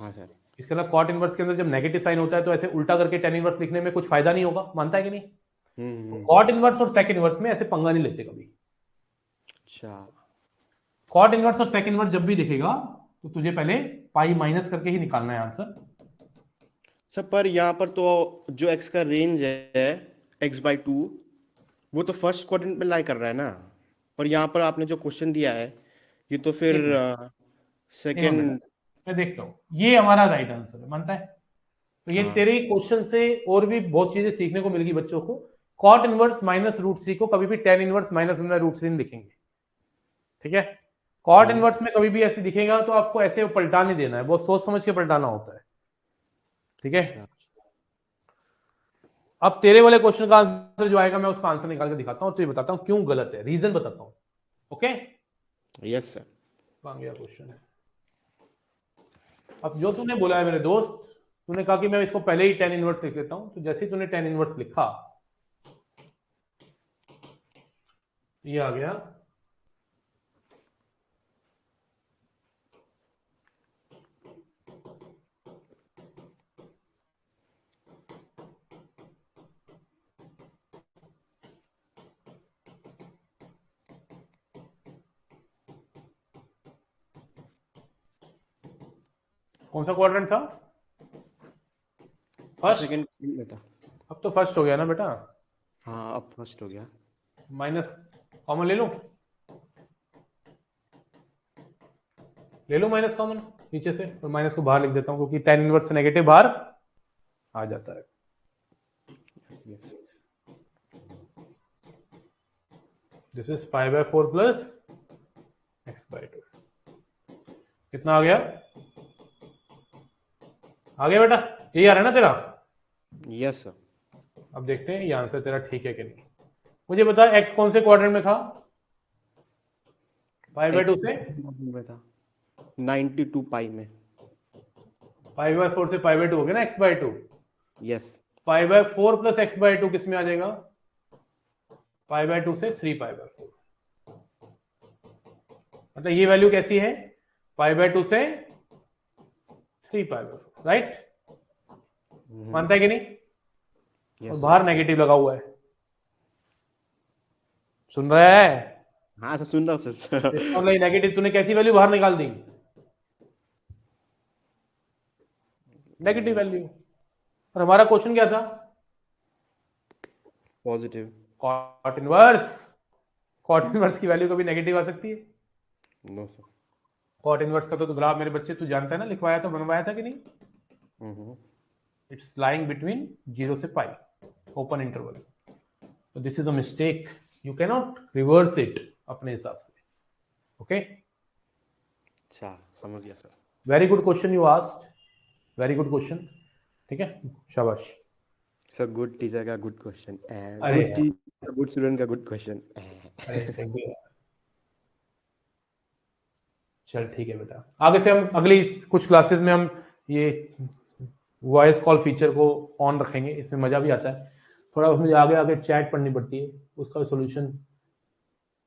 हाँ सर। इसके अलावा कॉट इनवर्स के अंदर जब नेगेटिव साइन होता है तो ऐसे उल्टा करके टेन इनवर्स लिखने में कुछ फायदा नहीं होगा, मानता है कि नहीं? हम्म। कॉट इनवर्स और सेक इनवर्स में ऐसे पंगा नहीं लेते कभी। अच्छा कॉट इनवर्स और सेक इनवर्स जब भी दिखेगा तो तुझे पहले पाई माइनस करके ही निकालना है आंसर। सर, पर यहाँ पर तो जो x का रेंज है x by 2, वो तो फर्स्ट क्वाड्रेंट में लाई कर रहा है ना। और यहाँ पर आपने जो क्वेश्चन दिया है, ये तो फिर एक मिनट, एक मिनट बेटा, सेकंड। मैं देखता हूँ। ये हमारा राइट आंसर है, मानता है? तो ये हाँ। तेरे क्वेश्चन से और भी बहुत चीजें सीखने को मिलेगी बच्चों को। कॉट इनवर्स माइनस रूट 3 को कभी भी टेन इनवर्स माइनस रूट 3 लिखेंगे, ठीक है? कॉट हम्म। इनवर्स में कभी भी ऐसे दिखेगा तो आपको ऐसे पलटा नहीं देना है, बहुत सोच समझ के पलटाना होता है, ठीक है? अच्छा। अब तेरे वाले क्वेश्चन का आंसर जो आएगा मैं उसका आंसर निकाल के दिखाता हूं, तो ये बताता हूं क्यों गलत है, रीजन बताता हूं। Okay, yes sir. कहां गया क्वेश्चन है? अब जो तूने बोला है मेरे दोस्त, तूने कहा कि मैं इसको पहले ही टेन इनवर्स लिख लेता हूं, तो जैसे ही तूने टेन इनवर्स लिखा, ये आ गया कौन सा क्वाड्रेंट था? फर्स्ट। सेकंड में था। अब तो फर्स्ट हो गया ना बेटा। हाँ, अब फर्स्ट हो गया। माइनस कॉमन ले लूं? ले लूं माइनस कॉमन नीचे से, और माइनस को बाहर लिख देता हूं क्योंकि टेन इनवर्स से नेगेटिव बाहर आ जाता है। Yes. This is 5/4 plus x/2। कितना आ गया? आ गया बेटा? यही आ रहा है ना तेरा? Yes sir. अब देखते हैं ये आंसर तेरा ठीक है कि नहीं। मुझे बता, x कौन से क्वाड्रेंट में था? 5/2 एक्स से में था 92 पाई में। 5/4 से 5/2 हो गया ना x/2। यस। 5/4 प्लस x/2 किस में आ जाएगा? 5/2 से 3/4। मतलब ये वैल्यू कैसी है? 5/2 से 3/4, राइट? मानता है कि नहीं? और यस सर। बाहर नेगेटिव लगा हुआ है, सुन रहा है? हाँ सर, सुन रहा हूँ सर। इसका मतलब नेगेटिव तूने कैसी वैल्यू बाहर निकाल दी? Negative value. और हमारा क्वेश्चन क्या था? Positive. Cot inverse. Cot inverse की वैल्यू कभी नेगेटिव आ सकती है? No sir. कॉट इनवर्स का तो ग्राफ मेरे बच्चे तू जानता है ना, लिखवाया था, बनवाया था कि नहीं? हम्म। इट्स लाइंग बिटवीन 0 से पाई, ओपन इंटरवल। तो this is a mistake, you cannot reverse it अपने हिसाब से। ओके, अच्छा, समझ गया sir. Very good question you asked, very good question, ठीक है, शाबाश। सर, गुड टीचर का गुड क्वेश्चन, अरे गुड यार, टीचर गुड स्टूडेंट का गुड क्वेश्चन। अरे थैंक यू। चल ठीक है बेटा, आगे से हम अगली कुछ क्लासेस में हम ये वॉइस कॉल फीचर को ऑन रखेंगे, इसमें मजा भी आता है थोड़ा, उसमें आगे आगे चैट पढ़नी पड़ती है, उसका सोल्यूशन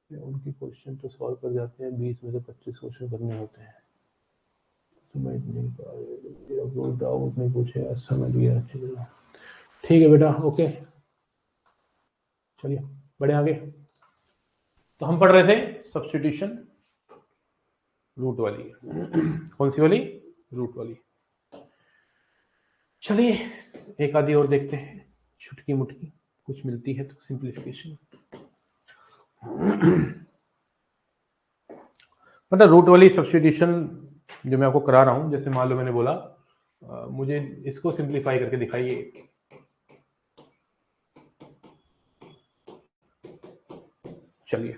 उनके क्वेश्चन तो सॉल्व कर जाते हैं, 20 में से 25 क्वेश्चन करने होते हैं। समझ नहीं पा रहे, कोई डाउट नहीं पूछे, समझ गया, ठीक है बेटा, ओके, चलिए बढ़े आगे। तो हम पढ़ रहे थे सब्स्टिट्यूशन, रूट वाली। कौन सी वाली? रूट वाली। चलिए एक आधी और देखते हैं, छुटकी मुटकी कुछ मिलती है तो सिंप्लीफिकेशन। मतलब रूट वाली सब्स्टिट्यूशन जो मैं आपको करा रहा हूं, जैसे मान लो मैंने बोला मुझे इसको सिंप्लीफाई करके दिखाइए। चलिए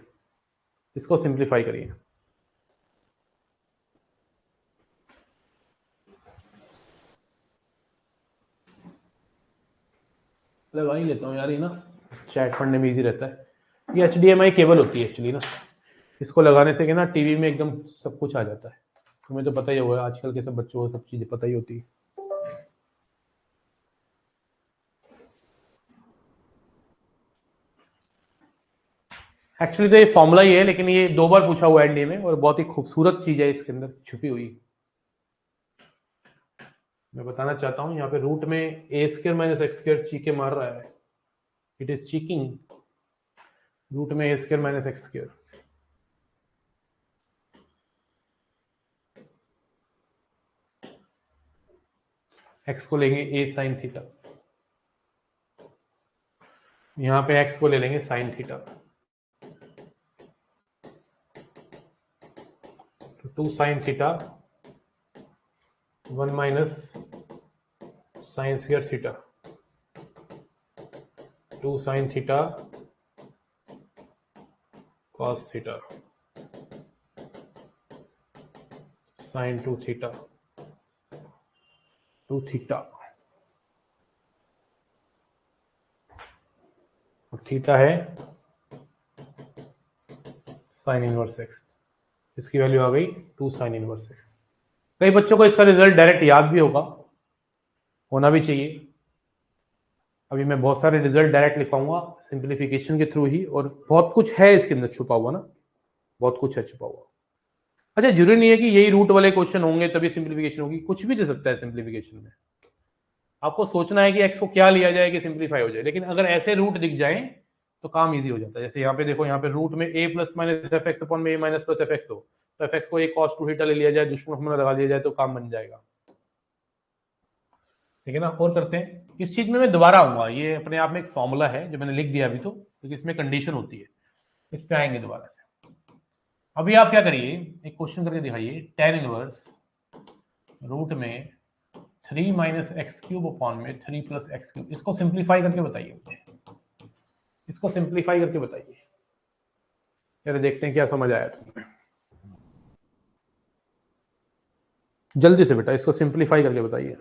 इसको सिंप्लीफाई करिए। लगा ही लेता हूँ यार, ये ना चैट पढ़ने में इजी रहता है। ये HDMI केबल होती है एक्चुअली ना, इसको लगाने से क्या ना टीवी में एकदम सब कुछ आ जाता है। तुम्हें तो पता ही होगा, आजकल के सब बच्चों को सब चीजें पता ही होती है। एक्चुअली तो ये फॉर्मूला ही है, लेकिन ये 2 बार पूछा हुआ है एनडीए में, और बहुत ही खूबसूरत चीज है इसके अंदर छुपी हुई। मैं बताना चाहता हूँ, यहाँ पे रूट में a square minus x square चीके मार रहा है। It is checking. रूट में a square minus x square, x को लेंगे ए साइन थीटा, यहाँ पे एक्स को ले लेंगे साइन थीटा, तो 2 sine theta 1 minus sign square theta, 2 sine theta cos theta sine 2 theta 2 theta, और थीटा है साइन इनवर्स एक्स। इसकी वैल्यू आ गई 2 साइन इनवर्स एक्स। कई बच्चों को इसका रिजल्ट डायरेक्ट याद भी होगा, होना भी चाहिए। अभी मैं बहुत सारे रिजल्ट डायरेक्ट लिखवाऊंगा सिंप्लीफिकेशन के थ्रू ही, और बहुत कुछ है इसके अंदर छुपा हुआ ना, बहुत कुछ है छुपा हुआ। अच्छा, जरूरी नहीं है कि यही रूट वाले क्वेश्चन होंगे तभी सिंप्लीफिकेशन होगी, कुछ भी दे सकता है सिंप्लीफिकेशन में। आपको सोचना है कि एक्स को क्या लिया जाए कि सिंप्लीफाई हो जाए, लेकिन अगर ऐसे रूट दिख जाए तो काम इजी हो जाता है। जैसे यहाँ पे देखो, यहाँ पे रूट में a plus minus f x upon में a minus plus f x हो, तो एफ एक्स को एक कॉस 2 थीटा ले लिया जाए, दुश्मन फॉर्मूला लगा दिया जाए तो काम बन जाएगा। ठीक है ना। और करते हैं इस चीज में, मैं दोबारा आऊंगा, ये अपने आप में एक फॉर्मूला है जो मैंने लिख दिया अभी तो, क्योंकि इसमें कंडीशन होती है, इस पे आएंगे दोबारा से। अभी आप क्या करिए, एक क्वेश्चन करके दिखाइए, टेन इनवर्स रूट में 3 माइनस एक्स क्यूब अपॉन में 3 प्लस एक्स क्यूब, इसको सिंप्लीफाई करके बताइए मुझे, इसको सिंप्लीफाई करके बताइए। चलो देखते हैं क्या समझ आया तुम्हें, जल्दी से बेटा इसको सिंप्लीफाई करके बताइए।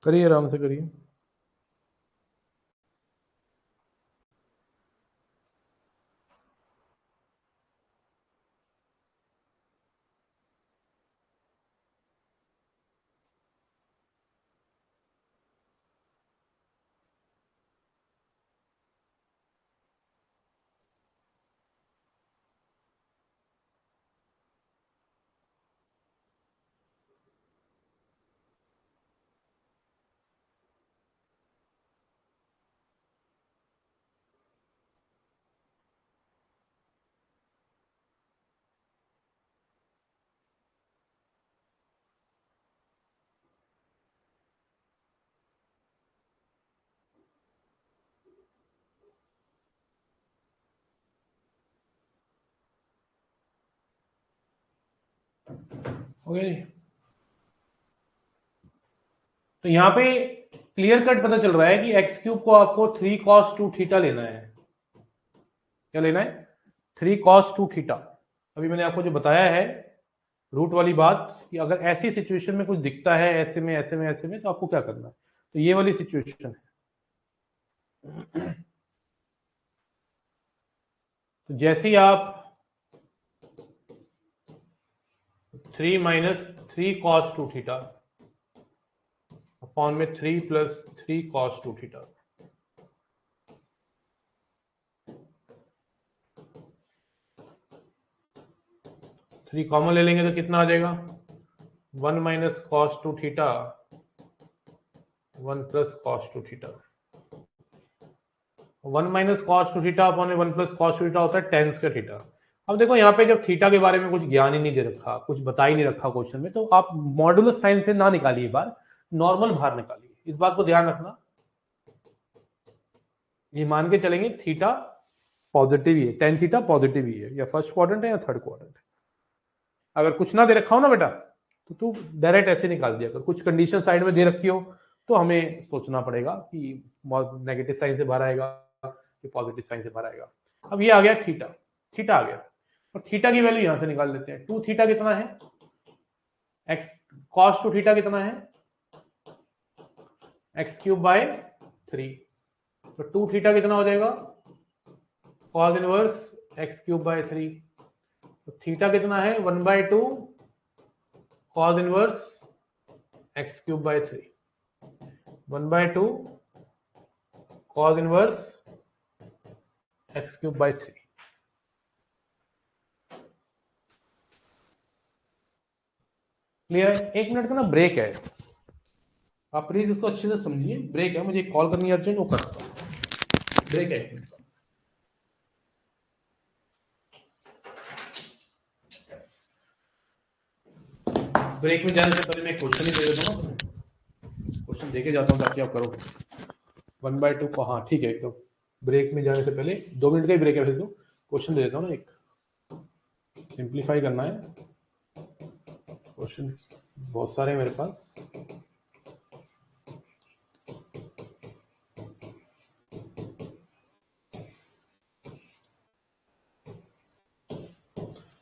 करिए, आराम से करिए। ओके, तो यहाँ पे क्लियर कट पता चल रहा है कि एक्स क्यूब को आपको 3 cos 2 थीटा लेना है। क्या लेना है? 3 cos 2 थीटा। अभी मैंने आपको जो बताया है रूट वाली बात कि अगर ऐसी सिचुएशन में कुछ दिखता है ऐसे में ऐसे में ऐसे में तो आपको क्या करना है, तो ये वाली सिचुएशन है। तो जैसे ही आप 3 माइनस 3 cos 2 थीटा अपॉन में 3 प्लस 3 cos 2 थीटा, 3 कॉमन ले लेंगे तो कितना आ जाएगा? 1 minus cos 2 theta 1 plus cos 2 theta. 1 minus cos two theta upon 1 plus cos two theta होता है टेन स्क्वायर थीटा। अब देखो यहाँ पे जब थीटा के बारे में कुछ ज्ञान ही नहीं दे रखा, कुछ बता ही नहीं रखा क्वेश्चन में, तो आप मॉडुलस साइन से ना निकालिए बार, नॉर्मल बाहर निकालिए। इस बात को ध्यान रखना। ये मान के चलेंगे थीटा पॉजिटिव ही है, टेन थीटा पॉजिटिव ही है, या फर्स्ट क्वाड्रेंट है या थर्ड क्वाड्रेंट है। अगर कुछ ना दे रखा हो ना बेटा, तो तू डायरेक्ट ऐसे निकाल दिया। अगर कुछ कंडीशन साइड में दे रखी हो तो हमें सोचना पड़ेगा कि नेगेटिव साइन से बाहर आएगा कि पॉजिटिव साइन से बाहर आएगा। अब ये आ गया थीटा, थीटा आ गया, और थीटा की वैल्यू यहां से निकाल लेते हैं। 2 थीटा कितना है? एक्स कॉस 2 थीटा कितना है? X cube by 3। तो 2 थीटा कितना हो जाएगा? Cos inverse x cube by 3। तो थीटा कितना है? 1/2 cos inverse x cube by 3। 1/2 cos inverse x cube by 3। Clear है? 1 मिनट का ना ब्रेक है, आप प्लीज इसको अच्छे से समझिए। ब्रेक है, मुझे कॉल करनी है अर्जेंट, वो करता हूं। ब्रेक है 1 मिनट का। ब्रेक में जाने से पहले मैं क्वेश्चन ही दे देता हूँ ना, क्वेश्चन देके जाता हूँ ताकि आप करो। 1/2 को, हाँ ठीक है एकदम। ब्रेक में जाने से पहले 2 मिनट का ही ब्रेक है फिर, तो क्वेश्चन दे देता हूँ ना। एक सिंप्लीफाई करना है क्वेश्चन, बहुत सारे हैं मेरे पास।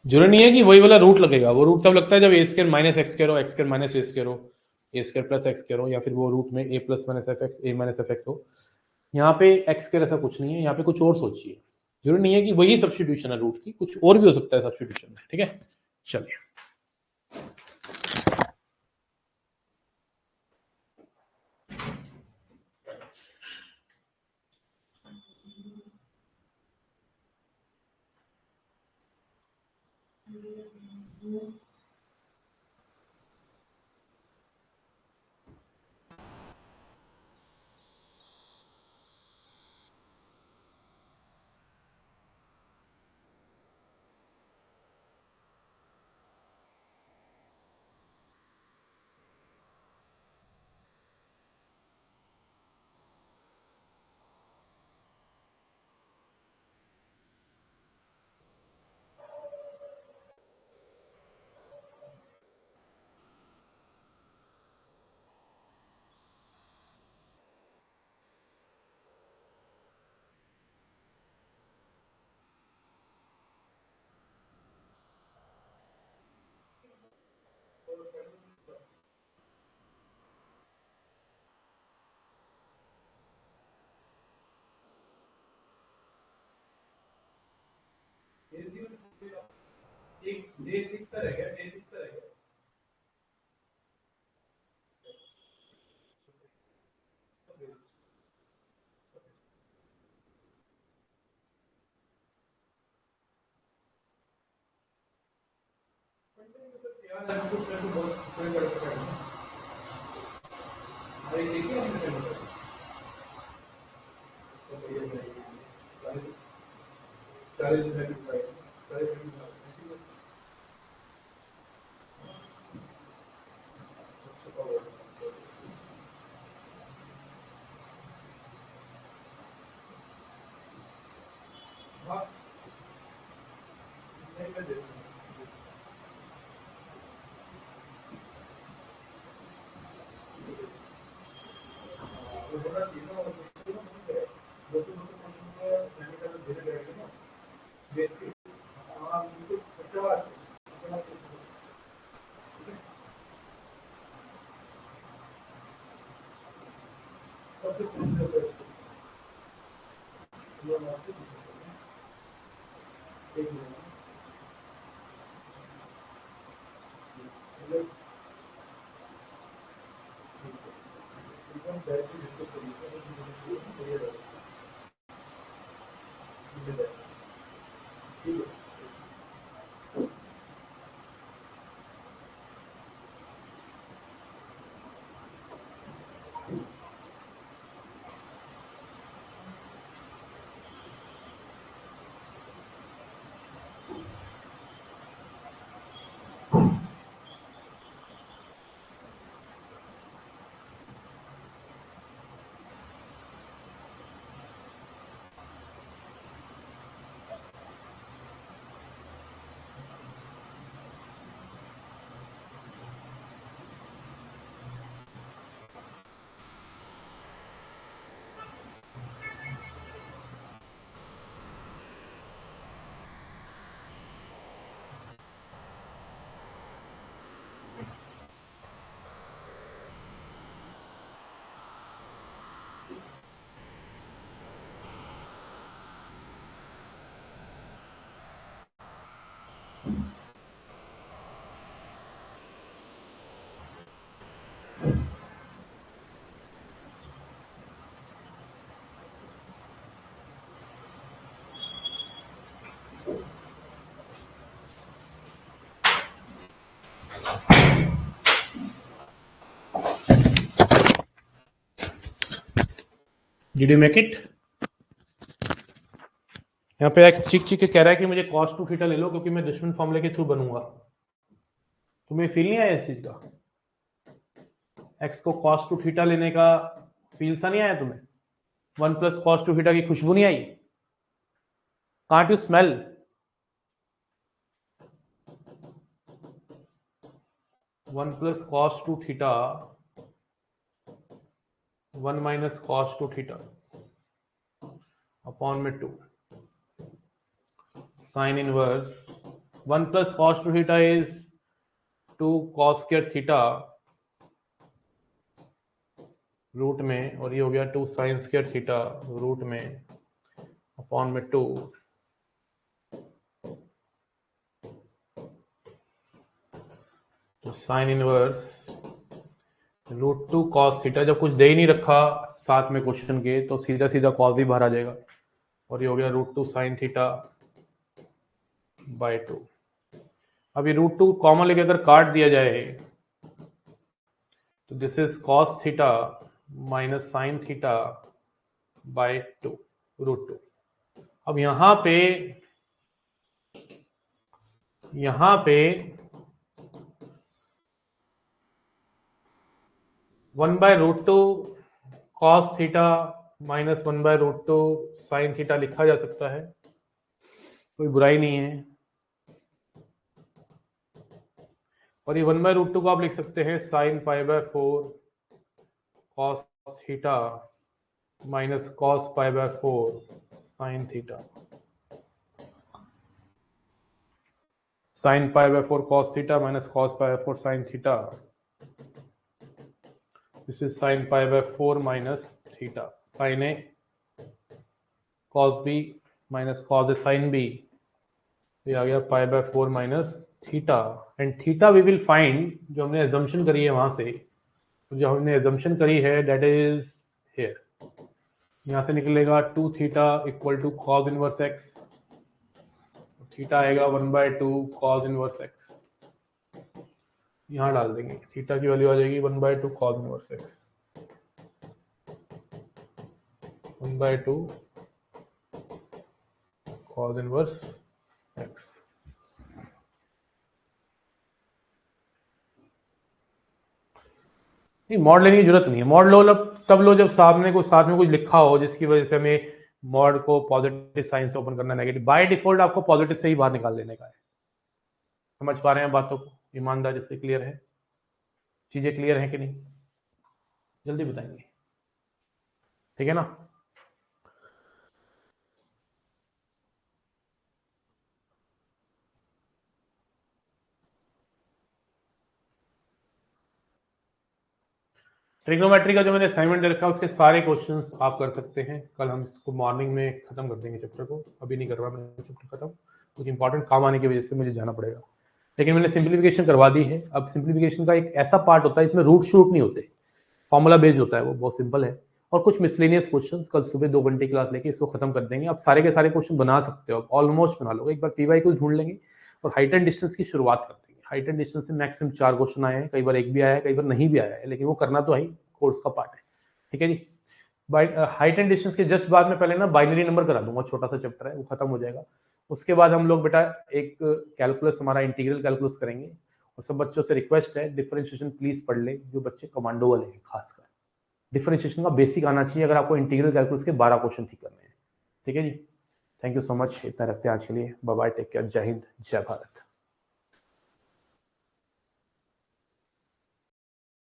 जरूरी नहीं है कि वही वाला रूट लगेगा, वो रूट तब लगता है जब ए स्क्वायर माइनस एक्स स्क्वायर हो, एक्स स्क्वायर माइनस ए स्क्वायर हो, ए स्क्वायर प्लस एक्स स्क्वायर हो, या फिर वो रूट में a plus minus f x A minus f x हो। यहाँ पे एक्स स्क्वायर ऐसा कुछ नहीं है, यहाँ पे कुछ और सोचिए। जरूरी नहीं है कि वही सब्स्टिट्यूशन है रूट की, कुछ और भी हो सकता है सब्स्टिट्यूशन में। ठीक है, चलिए। Did you make it? यहाँ पे एक्स चीख चीख के कह रहा है कि मुझे cos 2 थीटा ले लो क्योंकि मैं दुश्मन फॉर्मूले के थ्रू बनूंगा। तुम्हें फील नहीं आया इस चीज का? एक्स को cos 2 थीटा लेने का फील सा नहीं आया तुम्हें? 1 प्लस cos 2 थीटा की खुशबू नहीं आई? Can't you smell? One plus cos 2 theta 1 minus cos 2 theta upon में 2 sine inverse 1 plus cos 2 theta is 2 cos square theta root में, और ये हो गया 2 साइन स्क्वायर थीटा रूट में अपॉन में 2 तो sine inverse root 2 cos theta. जब कुछ दे ही नहीं रखा साथ में क्वेश्चन के तो सीधा सीधा cos ही बाहर आ जाएगा, और ये हो गया रूट 2 साइन थीटा बाय 2। अब ये रूट 2 कॉमन लेके अगर काट दिया जाए तो this is cos theta minus sine theta by 2 root 2। अब यहां पे 1 by root 2 cos theta minus 1 by root 2 sine theta लिखा जा सकता है, कोई बुराई नहीं है। और ये 1 बाय रूट 2 को आप लिख सकते हैं sine pi by 4 cos theta minus cos pi by 4 sine theta. Sine pi by 4 cos theta minus cos pi by 4 sine theta. This is sine pi by 4 minus theta sine a cos b minus cos a sine b। ये आ गया pi by 4 minus theta. And theta we will find, जो हमने assumption करी है वहां से, तो जो हमने एजम्पशन करी है दैट इज हियर। यहां से निकलेगा 2 theta equal to cos inverse x, theta आएगा 1 बाय 2 cos इनवर्स x। यहां डाल देंगे, थीटा की वैल्यू आ जाएगी 1 by 2 cos inverse x, 1 by 2 cos inverse x। नहीं, मॉड लेने की जरूरत नहीं है। मॉड लो तब लो जब सामने को साथ में कुछ लिखा हो जिसकी वजह से हमें मॉड को पॉजिटिव साइन से ओपन करना, नेगेटिव बाय डिफॉल्ट आपको पॉजिटिव से ही बाहर निकाल देने का है। समझ पा रहे हैं बातों को ईमानदारी से? क्लियर है? चीजें क्लियर है कि नहीं? जल्दी बताएंगे, ठीक है ना? ट्रिग्नोमेट्री का जो मैंने असाइनमेंट दे रखा है उसके सारे क्वेश्चंस आप कर सकते हैं। कल हम इसको मॉर्निंग में खत्म कर देंगे चैप्टर को, अभी नहीं कर रहा मैं चैप्टर खत्म, कुछ इंपॉर्टेंट काम आने की वजह से मुझे जाना पड़ेगा। लेकिन मैंने सिंप्लीफिकेशन करवा दी है। अब सिंप्लीफिकेशन का एक ऐसा पार्ट होता है इसमें रूट शूट नहीं होते, फॉर्मूला बेस्ड होता है, वो बहुत सिंपल है। और कुछ मिसलेनियस क्वेश्चंस कल सुबह 2 घंटे क्लास लेके इसको खत्म कर देंगे। आप सारे के सारे क्वेश्चन बना सकते हो, ऑलमोस्ट बना लोगे। एक बार पीवाई को ढूंढ लेंगे और हाइट एंड डिस्टेंस की शुरुआत कर देंगे। हाइट एंड डिस्टेंस से मैक्सिमम 4 क्वेश्चन आए हैं, कई बार एक भी आया है, कई बार नहीं भी आया है, लेकिन वो करना तो है, कोर्स का पार्ट है। ठीक है जी। हाइट एंड डिस्टेंस के जस्ट बाद में पहले ना बाइनरी नंबर करा दूंगा, छोटा सा चैप्टर है, वो खत्म हो जाएगा। उसके बाद हम लोग बेटा एक कैलकुलस, हमारा इंटीग्रल कैलकुलस करेंगे। और सब बच्चों से रिक्वेस्ट है डिफरेंशिएशन प्लीज पढ़ ले, जो बच्चे कमांडो वाले हैं खासकर। डिफरेंशिएशन का बेसिक आना चाहिए अगर आपको इंटीग्रल कैलकुलस के 12 क्वेश्चन ठीक करने हैं। ठीक है जी। थैंक यू सो मच, इतना रखते हैं आज के लिए। बाय बाय, टेक केयर, जय हिंद, जय भारत।